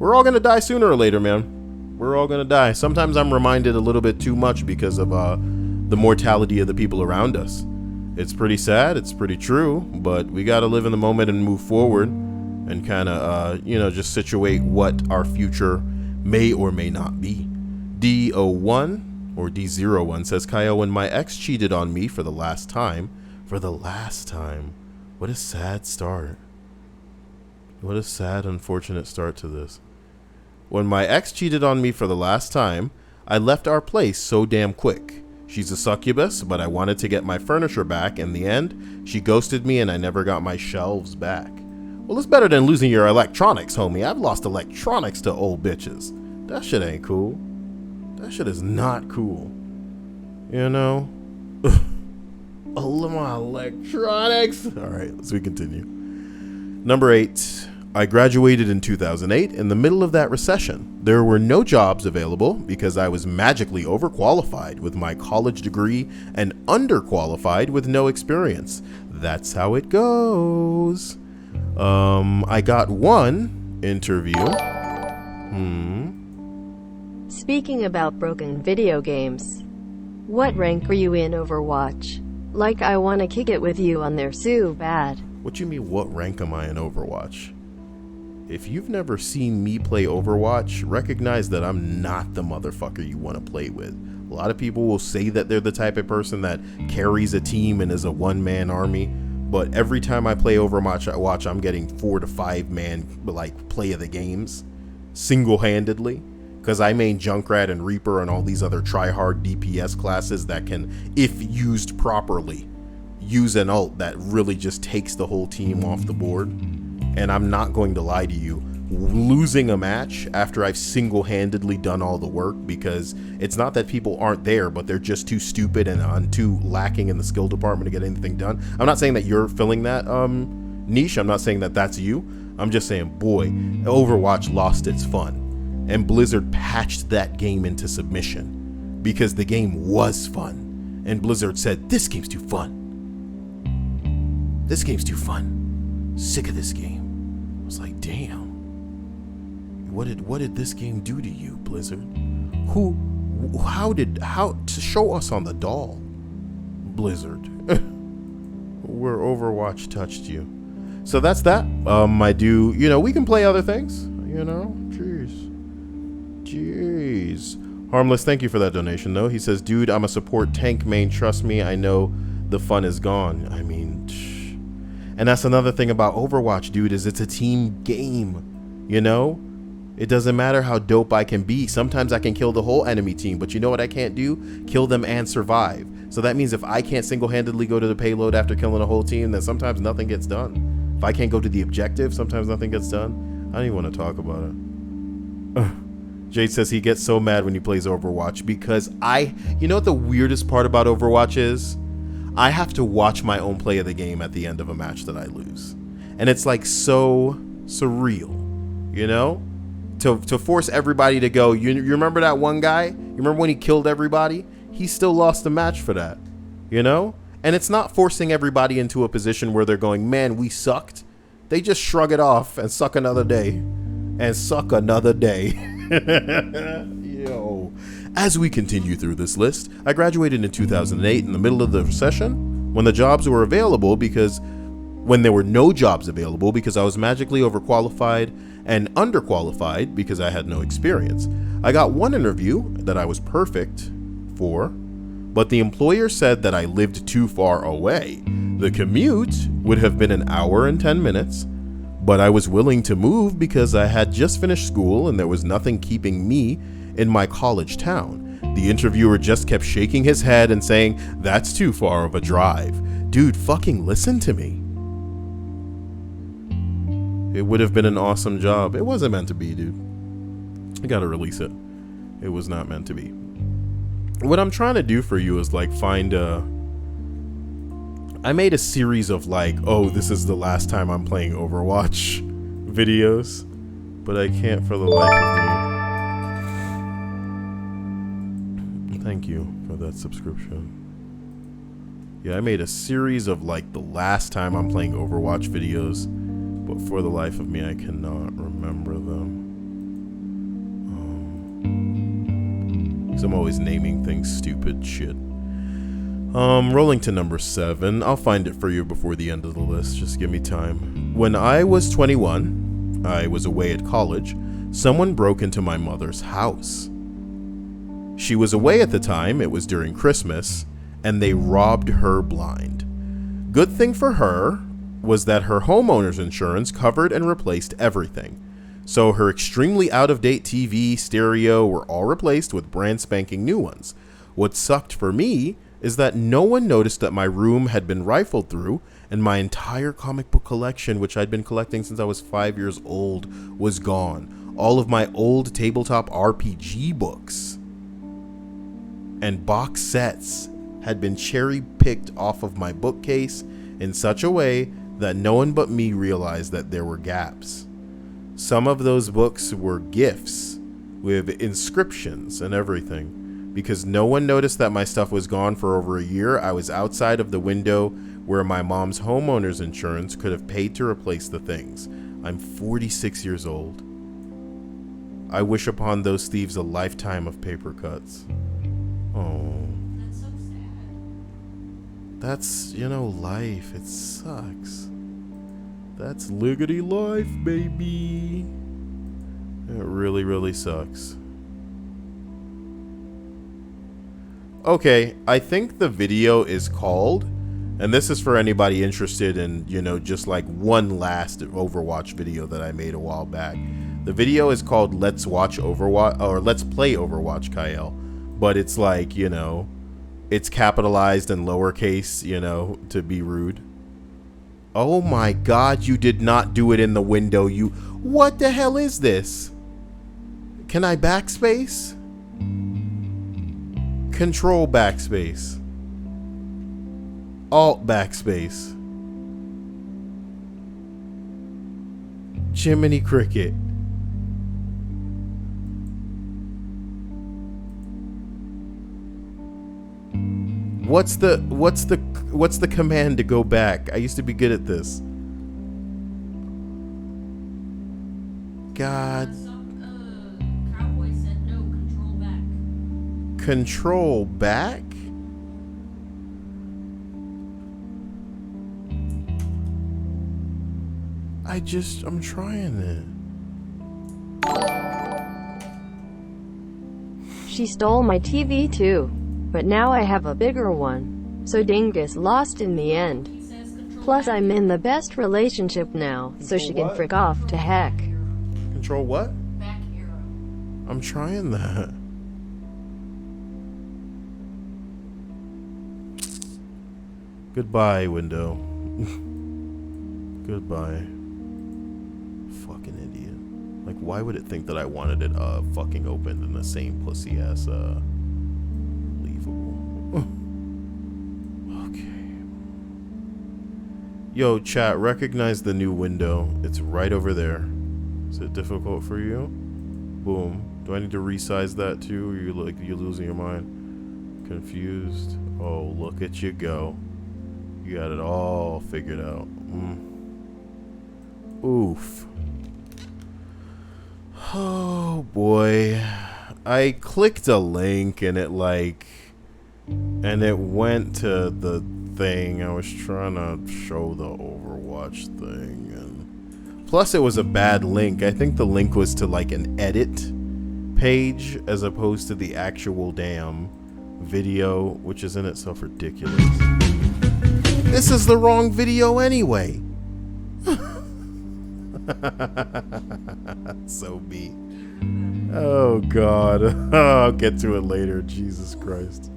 we're all gonna die sooner or later, man. We're all gonna die. Sometimes I'm reminded a little bit too much because of the mortality of the people around us. It's pretty sad, it's pretty true, but we gotta live in the moment and move forward and kind of, just situate what our future may or may not be. D01 or D01 says, Cyael, when my ex cheated on me for the last time, what a sad start. What a sad, unfortunate start to this. When my ex cheated on me for the last time, I left our place so damn quick. She's a succubus, but I wanted to get my furniture back. In the end, she ghosted me and I never got my shelves back. Well, it's better than losing your electronics, homie. I've lost electronics to old bitches. That shit ain't cool. That shit is not cool. You know? All of my electronics. All right, let's continue. Number 8. I graduated in 2008 in the middle of that recession. There were no jobs available because I was magically overqualified with my college degree and underqualified with no experience. That's how it goes. I got one interview. Speaking about broken video games, what rank are you in Overwatch? Like, I wanna kick it with you on there so bad. What you mean, what rank am I in Overwatch? If you've never seen me play Overwatch, recognize that I'm not the motherfucker you want to play with. A lot of people will say that they're the type of person that carries a team and is a one-man army, but every time I play Overwatch, I'm getting 4 to 5 man play of the games single-handedly, because I main Junkrat and Reaper and all these other try-hard DPS classes that can, if used properly, use an ult that really just takes the whole team off the board. And I'm not going to lie to you, losing a match after I've single-handedly done all the work, because it's not that people aren't there, but they're just too stupid and too lacking in the skill department to get anything done. I'm not saying that you're filling that niche. I'm not saying that that's you. I'm just saying, boy, Overwatch lost its fun. And Blizzard patched that game into submission because the game was fun. And Blizzard said, this game's too fun. This game's too fun. Sick of this game. I was like, damn. What did this game do to you, Blizzard? How to show us on the doll, Blizzard. Where Overwatch touched you. So that's that. I do, we can play other things, Jeez. Harmless, thank you for that donation, though. He says, dude, I'm a support tank main. Trust me, I know the fun is gone. I mean, and that's another thing about Overwatch, dude, is it's a team game, It doesn't matter how dope I can be. Sometimes I can kill the whole enemy team, but you know what I can't do? Kill them and survive. So that means if I can't single-handedly go to the payload after killing a whole team, then sometimes nothing gets done. If I can't go to the objective, sometimes nothing gets done. I don't even want to talk about it. Jade says he gets so mad when he plays Overwatch because you know what the weirdest part about Overwatch is? I have to watch my own play of the game at the end of a match that I lose. And it's like so surreal, To force everybody to go, you remember that one guy? You remember when he killed everybody? He still lost the match for that, And it's not forcing everybody into a position where they're going, man, we sucked. They just shrug it off and suck another day. And suck another day. Yo. As we continue through this list, I graduated in 2008 in the middle of the recession when there were no jobs available because I was magically overqualified and underqualified because I had no experience. I got one interview that I was perfect for, but the employer said that I lived too far away. The commute would have been an hour and 10 minutes, but I was willing to move because I had just finished school and there was nothing keeping me in my college town. The interviewer just kept shaking his head and saying, that's too far of a drive. Dude, fucking listen to me. It would have been an awesome job. It wasn't meant to be, dude. I gotta release it. It was not meant to be. What I'm trying to do for you is find I made a series of this is the last time I'm playing Overwatch videos, but I can't for the life of me. Thank you for that subscription. Yeah, I made a series of the last time I'm playing Overwatch videos, but for the life of me, I cannot remember them. Because I'm always naming things stupid shit. Rolling to number 7. I'll find it for you before the end of the list. Just give me time. When I was 21, I was away at college. Someone broke into my mother's house. She was away at the time. It was during Christmas. And they robbed her blind. Good thing for her was that her homeowner's insurance covered and replaced everything. So her extremely out-of-date TV, stereo were all replaced with brand spanking new ones. What sucked for me is that no one noticed that my room had been rifled through and my entire comic book collection, which I'd been collecting since I was 5 years old, was gone. All of my old tabletop RPG books and box sets had been cherry-picked off of my bookcase in such a way that no one but me realized that there were gaps. Some of those books were gifts with inscriptions and everything. Because no one noticed that my stuff was gone for over a year, I was outside of the window where my mom's homeowner's insurance could have paid to replace the things. I'm 46 years old. I wish upon those thieves a lifetime of paper cuts. Oh. That's so sad. That's, life. It sucks. That's liggity life, baby. It really, really sucks. Okay, I think the video is called, and this is for anybody interested in, just like one last Overwatch video that I made a while back. The video is called Let's Watch Overwatch, or Let's Play Overwatch Cyael, but it's like, it's capitalized and lowercase, to be rude. Oh my god, you did not do it in the window, what the hell is this? Can I backspace? Control backspace. Alt backspace. Jiminy Cricket. What's the command to go back? I used to be good at this. God. Some cowboy said no, control back. Control back? I'm trying it. She stole my TV too. But now I have a bigger one. So Dingus lost in the end. He says control Plus back. I'm in the best relationship now, so she can what? frick off to heck. Control what? Back arrow. I'm trying that. Goodbye, window. Goodbye. Fucking idiot. Like, why would it think that I wanted it fucking opened in the same pussy ass leavable? Okay. Yo, chat, recognize the new window. It's right over there. Is it difficult for you? Boom. Do I need to resize that too? Or you're losing your mind? Confused? Oh, look at you go. You got it all figured out. Oof. Oh boy. I clicked a link and it went to the thing. I was trying to show the Overwatch thing, and plus it was a bad link. I think the link was to like an edit page as opposed to the actual damn video, which is in itself ridiculous. This is the wrong video anyway. So me. Oh god. I'll get to it later. Jesus Christ.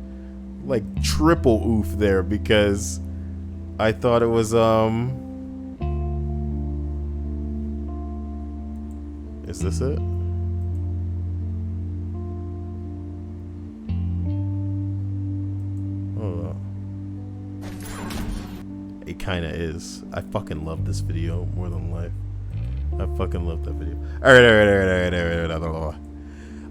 Like triple oof there because I thought it was Is this it? Hold on. It kinda is. I fucking love this video more than life. I fucking love that video. Alright.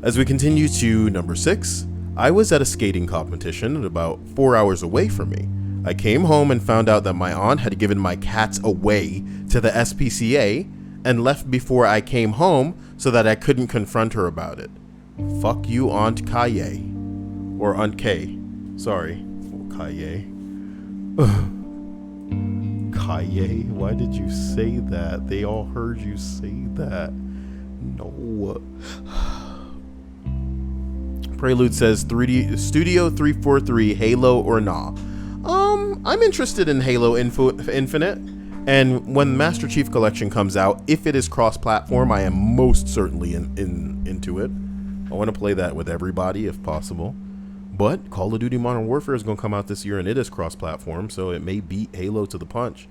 As we continue to number 6, I was at a skating competition about 4 hours away from me. I came home and found out that my aunt had given my cats away to the SPCA and left before I came home so that I couldn't confront her about it. Fuck you, Aunt Cyael. Or K. Sorry. Cyael. Cyael, why did you say that? They all heard you say that. No. Prelude says 3D Studio 343 Halo or nah. I'm interested in Halo Infinite, and when Master Chief Collection comes out, if it is cross-platform, I am most certainly into it. I want to play that with everybody if possible. But Call of Duty Modern Warfare is going to come out this year, and it is cross-platform, so it may beat Halo to the punch,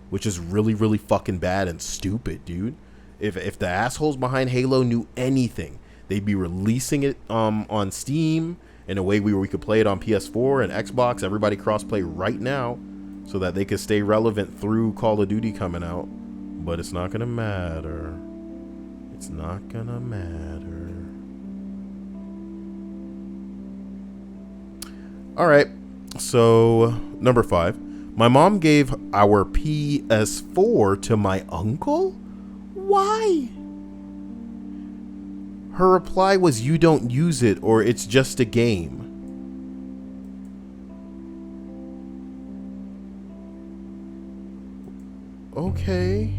which is really, really fucking bad and stupid, dude. If the assholes behind Halo knew anything, they'd be releasing it on Steam in a way where we could play it on PS4 and Xbox, everybody cross-play right now, so that they could stay relevant through Call of Duty coming out. But it's not going to matter. It's not going to matter. All right, so number 5. My mom gave our PS4 to my uncle? Why? Her reply was, you don't use it, or it's just a game. Okay.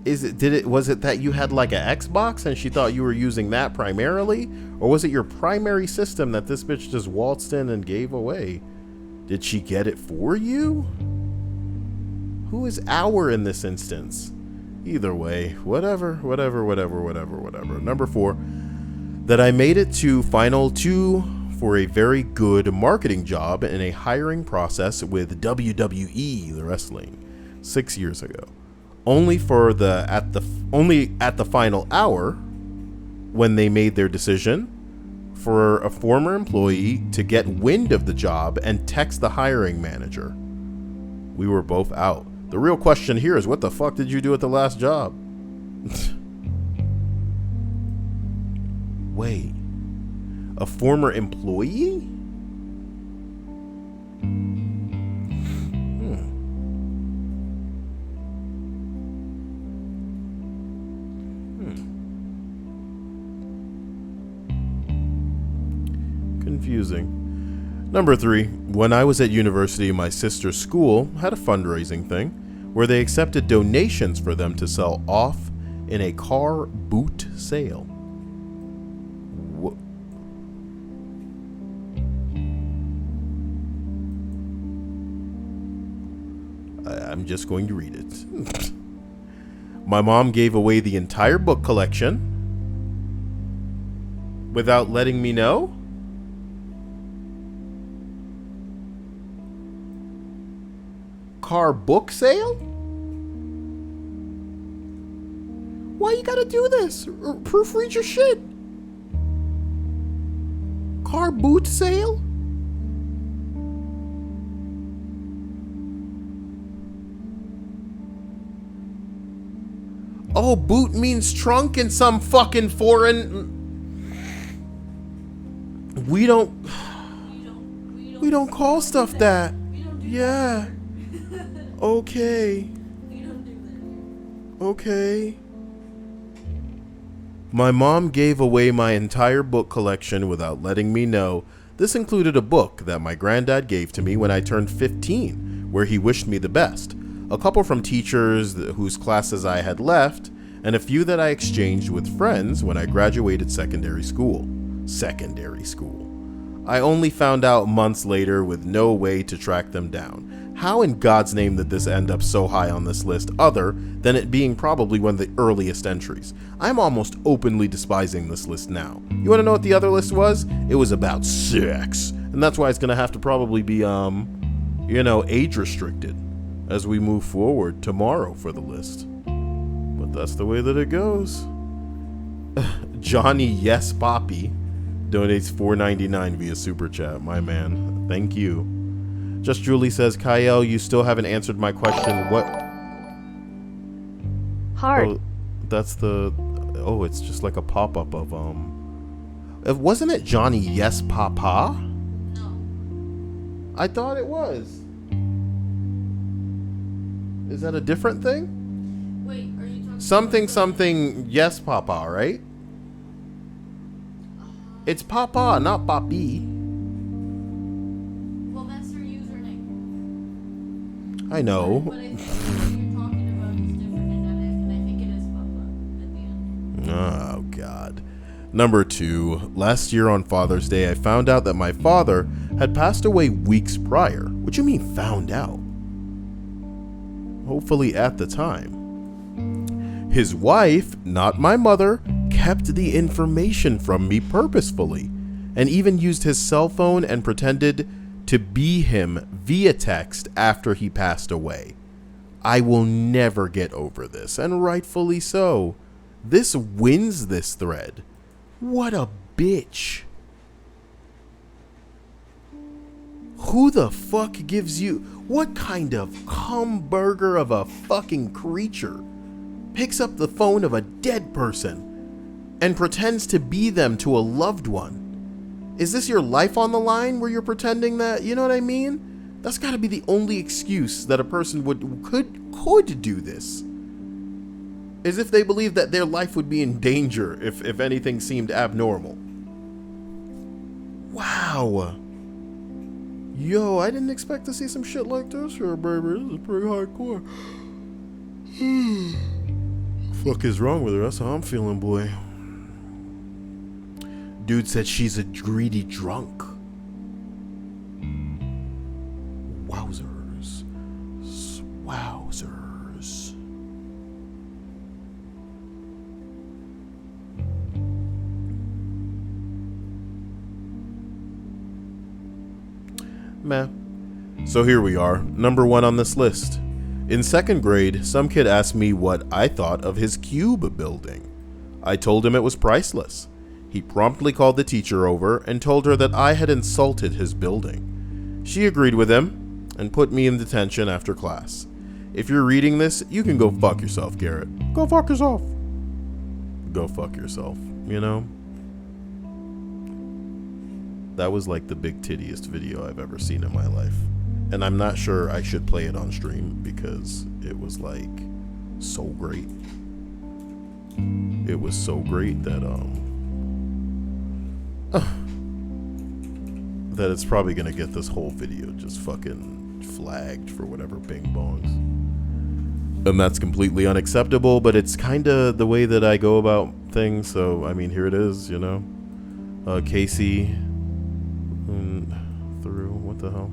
Was it that you had like an Xbox and she thought you were using that primarily? Or was it your primary system that this bitch just waltzed in and gave away? Did she get it for you? Who is our in this instance? Either way, whatever. Number 4, that I made it to Final 2 for a very good marketing job in a hiring process with WWE, the wrestling, 6 years ago. Only at the final hour, when they made their decision, for a former employee to get wind of the job and text the hiring manager. We were both out. The real question here is, what the fuck did you do at the last job? Wait, a former employee? Confusing. Number 3, when I was at university, my sister's school had a fundraising thing where they accepted donations for them to sell off in a car boot sale. I'm just going to read it. My mom gave away the entire book collection without letting me know. Car book sale? Why you gotta do this? Proofread your shit. Car boot sale? Oh, boot means trunk in some fucking foreign... We don't call stuff that. Yeah. Okay. Okay. My mom gave away my entire book collection without letting me know. This included a book that my granddad gave to me when I turned 15, where he wished me the best, a couple from teachers whose classes I had left, and a few that I exchanged with friends when I graduated secondary school. I only found out months later with no way to track them down. How in God's name did this end up so high on this list, other than it being probably one of the earliest entries? I'm almost openly despising this list now. You want to know what the other list was? It was about sex. And that's why it's going to have to probably be, age restricted as we move forward tomorrow for the list. But that's the way that it goes. Johnny Yes Poppy donates $4.99 via Super Chat. My man. Thank you. Just Julie says, Cyael, you still haven't answered my question. What? Heart. Oh, that's the... Oh, it's just like a pop-up of, Wasn't it Johnny Yes Papa? No. I thought it was. Is that a different thing? Wait, are you talking Something, something, yes, Papa, right? It's Papa, not Papi. Well, that's her username. I know. But I think what you're talking about is different, and I think it is Papa at the end. Oh, God. Number 2. Last year on Father's Day, I found out that my father had passed away weeks prior. What do you mean, found out? Hopefully at the time. His wife, not my mother, kept the information from me purposefully, and even used his cell phone and pretended to be him via text after he passed away. I will never get over this, and rightfully so. This wins this thread. What a bitch. Who the fuck gives you... What kind of cumburger of a fucking creature picks up the phone of a dead person and pretends to be them to a loved one? Is this your life on the line where you're pretending that, you know what I mean? That's got to be the only excuse that a person could do this. As if they believe that their life would be in danger if anything seemed abnormal. Wow. Yo, I didn't expect to see some shit like this here, baby. This is pretty hardcore. Fuck is wrong with her? That's how I'm feeling, boy. Dude said she's a greedy drunk. Wowzers. Wowzers. Meh. So here we are, number 1 on this list. In 2nd grade, some kid asked me what I thought of his cube building. I told him it was priceless. He promptly called the teacher over and told her that I had insulted his building. She agreed with him and put me in detention after class. If you're reading this, you can go fuck yourself, Garrett. Go fuck yourself. Go fuck yourself, you know? That was like the big tittiest video I've ever seen in my life. And I'm not sure I should play it on stream because it was like so great. It was so great that that it's probably gonna get this whole video just fucking flagged for whatever bing bongs. And that's completely unacceptable, but it's kinda the way that I go about things, so I mean here it is, you know. Casey what the hell?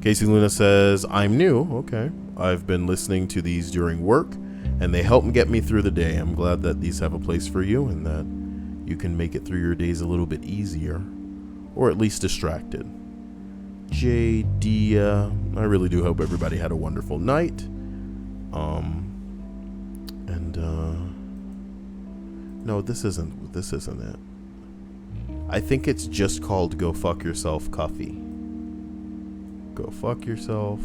Casey Luna says, I'm new. Okay. I've been listening to these during work, and they help get me through the day. I'm glad that these have a place for you and that you can make it through your days a little bit easier, or at least distracted. JD, I really do hope everybody had a wonderful night. No, this isn't it. I think it's just called Go Fuck Yourself Coffee. Go fuck yourself.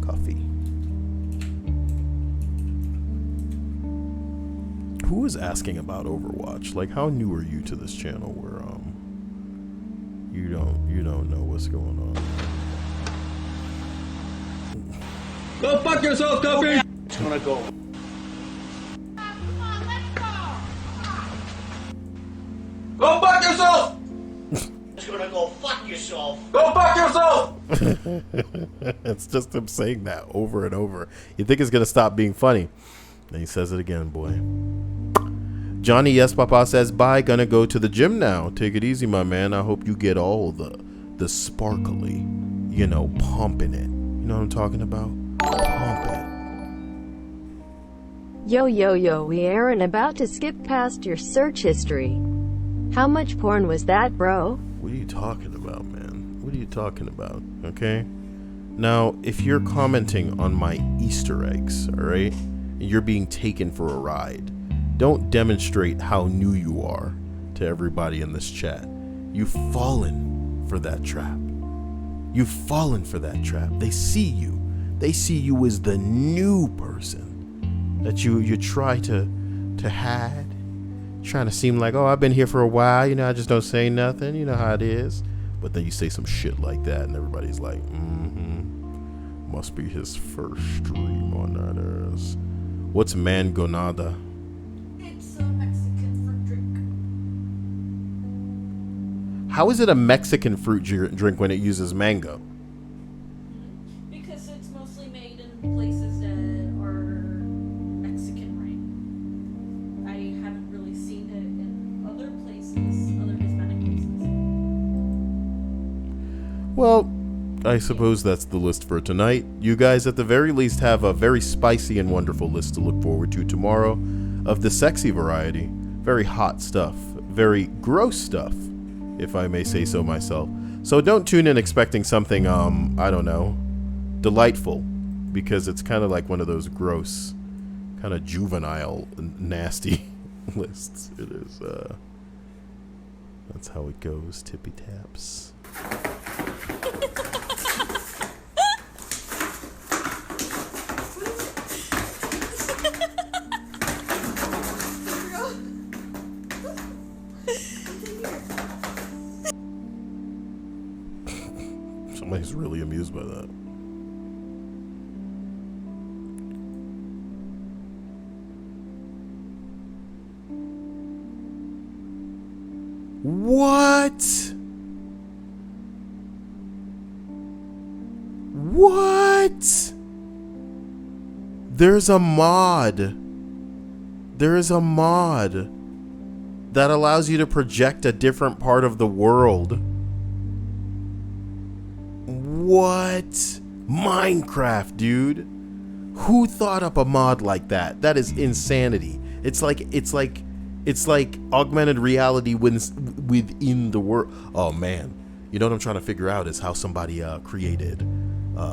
Coffee. Who is asking about Overwatch? Like, how new are you to this channel where you don't know what's going on? Go fuck yourself, Coffee! It's gonna go. Come on, let's go! Go fuck yourself! It's gonna go fuck yourself. Go fuck yourself! It's just him saying that over and over. You think it's gonna stop being funny, and he says it again, boy. Johnny Yes Papa says, bye, gonna go to the gym now. Take it easy, my man. I hope you get all the sparkly, you know, pumping it. You know what I'm talking about? Pump it. Yo, we aren't about to skip past your search history. How much porn was that, bro? What are you talking about, man? What are you talking about? Okay? Now, if you're commenting on my Easter eggs, alright, and you're being taken for a ride, don't demonstrate how new you are to everybody in this chat. You've fallen for that trap. You've fallen for that trap. They see you. They see you as the new person that you try to hide. Trying to seem like, oh, I've been here for a while, you know, I just don't say nothing, you know how it is. But then you say some shit like that and everybody's like, must be his first stream on that ass. What's mangonada? It's a Mexican fruit drink. How is it a Mexican fruit drink when it uses mango? Because it's mostly made in places that are Mexican, right? I haven't really seen it in other places, other Hispanic places. Well, I suppose that's the list for tonight. You guys at the very least have a very spicy and wonderful list to look forward to tomorrow of the sexy variety. Very hot stuff. Very gross stuff, if I may say so myself. So don't tune in expecting something, I don't know, delightful. Because it's kind of like one of those gross, kind of juvenile, nasty lists. It is, that's how it goes, tippy taps. Somebody's really amused by that. What? What? There's a mod. There is a mod that allows you to project a different part of the world. What? Minecraft, dude. Who thought up a mod like that? That is insanity. It's like augmented reality within the world. Oh man. You know what I'm trying to figure out is how somebody created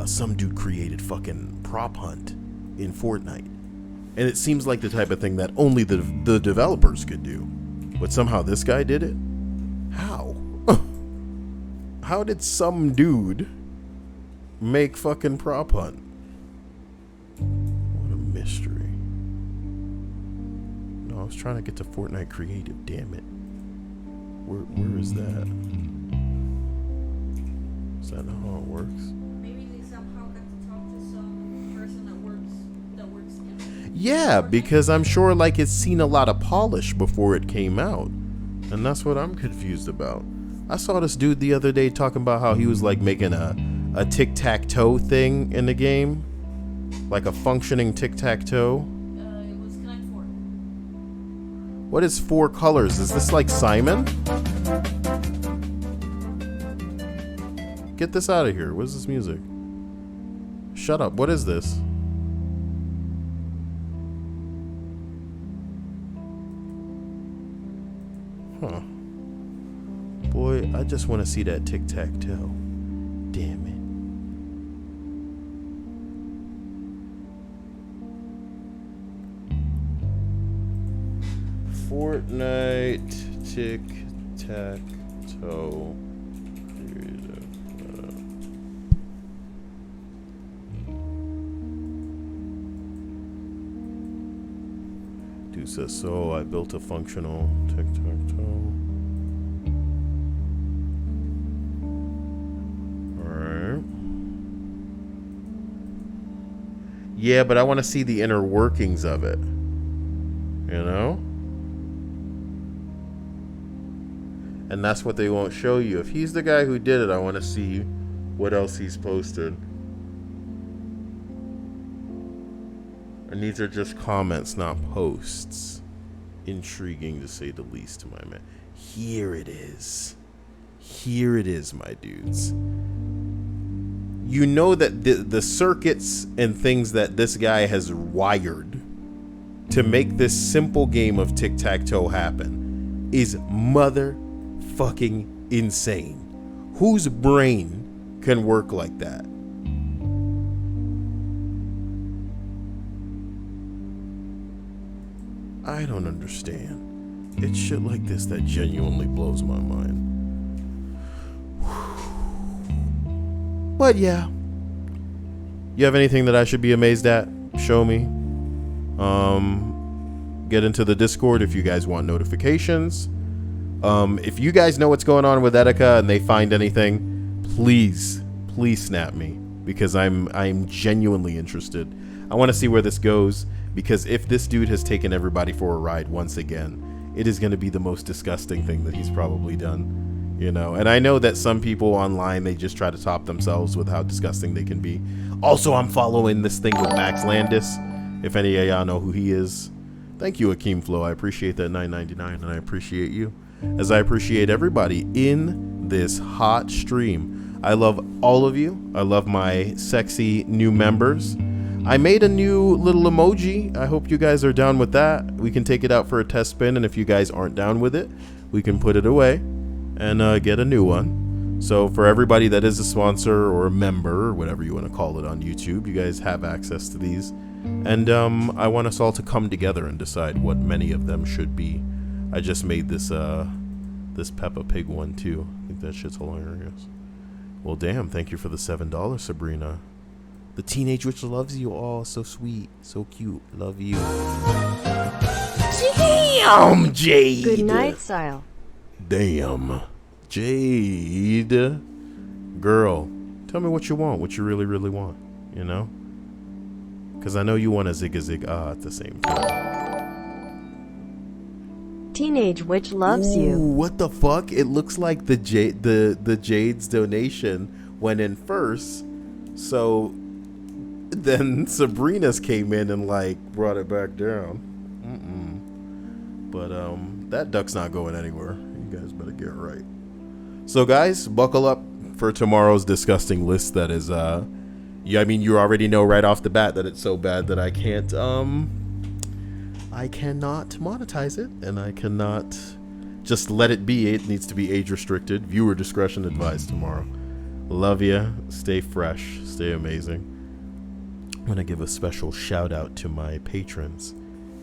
some dude created fucking prop hunt in Fortnite. And it seems like the type of thing that only the developers could do. But somehow this guy did it? How? How did some dude make fucking prop hunt? What a mystery. No, I was trying to get to Fortnite Creative, damn it. Where is that? Is that not how it works? Maybe they somehow got to talk to some person that works in. Yeah, because I'm sure like it's seen a lot of polish before it came out. And that's what I'm confused about. I saw this dude the other day talking about how he was like making a tic-tac-toe thing in the game. Like a functioning tic-tac-toe. It was Connect 4. What is 4 colors? Is this like Simon? Get this out of here. What is this music? Shut up. What is this? Huh. Boy, I just want to see that tic-tac-toe. Damn it. Fortnite tic-tac-toe. Dude says, so I built a functional tic-tac-toe. Alright. Yeah, but I want to see the inner workings of it. You know? And that's what they won't show you. If he's the guy who did it, I want to see what else he's posted. And these are just comments, not posts. Intriguing to say the least to my man. Here it is. Here it is, my dudes. You know that the circuits and things that this guy has wired to make this simple game of tic-tac-toe happen is motherfucking insane. Whose brain can work like that? I don't understand. It's shit like this that genuinely blows my mind. But yeah. You have anything that I should be amazed at? Show me. Get into the Discord if you guys want notifications. If you guys know what's going on with Etika and they find anything, please snap me, because I'm genuinely interested. I want to see where this goes. because if this dude has taken everybody for a ride once again, it is going to be the most disgusting thing that he's probably done, you know. And I know that some people online, they just try to top themselves with how disgusting they can be. Also, I'm following this thing with Max Landis, if any of y'all know who he is. Thank you, Akeem Flo. I appreciate that $9.99, and I appreciate you, as I appreciate everybody in this hot stream. I love all of you. I love my sexy new members. I made a new little emoji. I hope you guys are down with that. We can take it out for a test spin, and if you guys aren't down with it, we can put it away and get a new one. So for everybody that is a sponsor or a member, or whatever you want to call it on YouTube, you guys have access to these. And I want us all to come together and decide what many of them should be. I just made this this Peppa Pig one too. I think that shit's hilarious. Well, damn, thank you for the $7, Sabrina. The teenage witch loves you all. So sweet. So cute. Love you. Damn, Jade. Good night, Cyael. Damn. Jade. Girl, tell me what you want. What you really, really want. You know? Because I know you want a zig-a-zig-ah at the same time. Teenage witch loves Ooh, you. what the fuck? It looks like the Jade's donation went in first. So then Sabrina's came in and like brought it back down. But that duck's not going anywhere. You guys better get right. So guys, buckle up for tomorrow's disgusting list. That is yeah, I mean, you already know right off the bat that it's so bad that I cannot monetize it, and I cannot just let it be. It needs to be age restricted. Viewer discretion advised tomorrow. Love ya. Stay fresh. Stay amazing. I'm gonna give a special shout out to my patrons.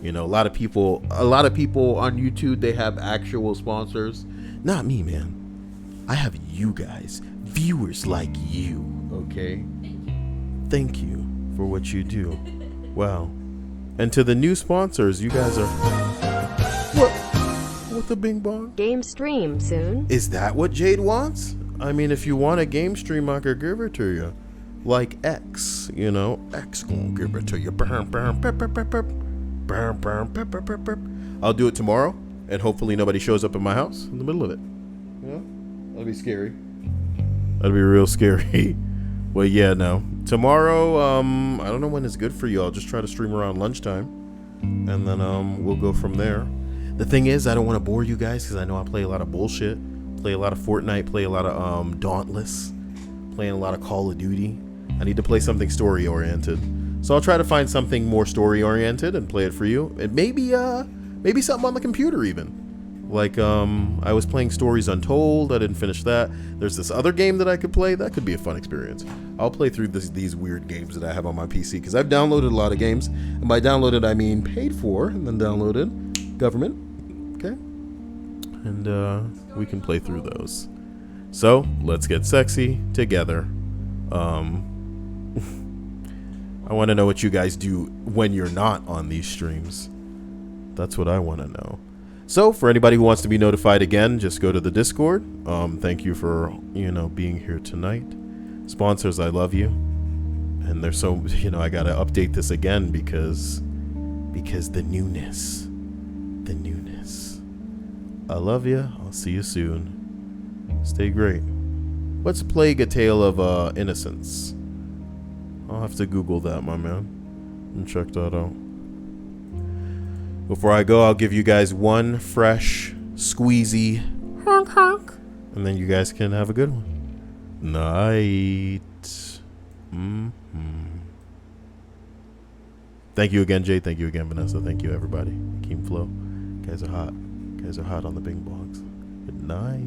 You know, a lot of people on YouTube, they have actual sponsors. Not me, man. I have you guys, viewers like you. Okay. Thank you for what you do. Wow. And to the new sponsors, you guys are... What the bing bong? Game stream soon. Is that what Jade wants? I mean, if you want a game stream, I could give it to you. Like X, you know? X gonna give it to you. I'll do it tomorrow, and hopefully nobody shows up in my house in the middle of it. Yeah? That'd be scary. That'd be real scary. Well, yeah, no. Tomorrow, I don't know when it's good for you. I'll just try to stream around lunchtime, and then we'll go from there. The thing is, I don't want to bore you guys because I know I play a lot of bullshit. Play a lot of Fortnite, play a lot of Dauntless, playing a lot of Call of Duty. I need to play something story-oriented. So I'll try to find something more story-oriented and play it for you. And maybe something on the computer even. Like, I was playing Stories Untold. I didn't finish that. There's this other game that I could play. That could be a fun experience. I'll play through these weird games that I have on my PC, because I've downloaded a lot of games. And by downloaded, I mean paid for and then downloaded. Government. Okay. And we can play through those. So, let's get sexy together. I want to know what you guys do when you're not on these streams. That's what I want to know. So, for anybody who wants to be notified again, just go to the Discord. Thank you for, being here tonight. Sponsors, I love you. And there's so, I got to update this again because the newness. The newness. I love you. I'll see you soon. Stay great. What's Plague a Tale of Innocence? I'll have to Google that, my man, and check that out. Before I go, I'll give you guys one fresh, squeezy honk honk, and then you guys can have a good one. Night. Thank you again, Jay. Thank you again, Vanessa. Thank you, everybody. Keem Flow. You guys are hot. You guys are hot on the Bing Blogs. Good night.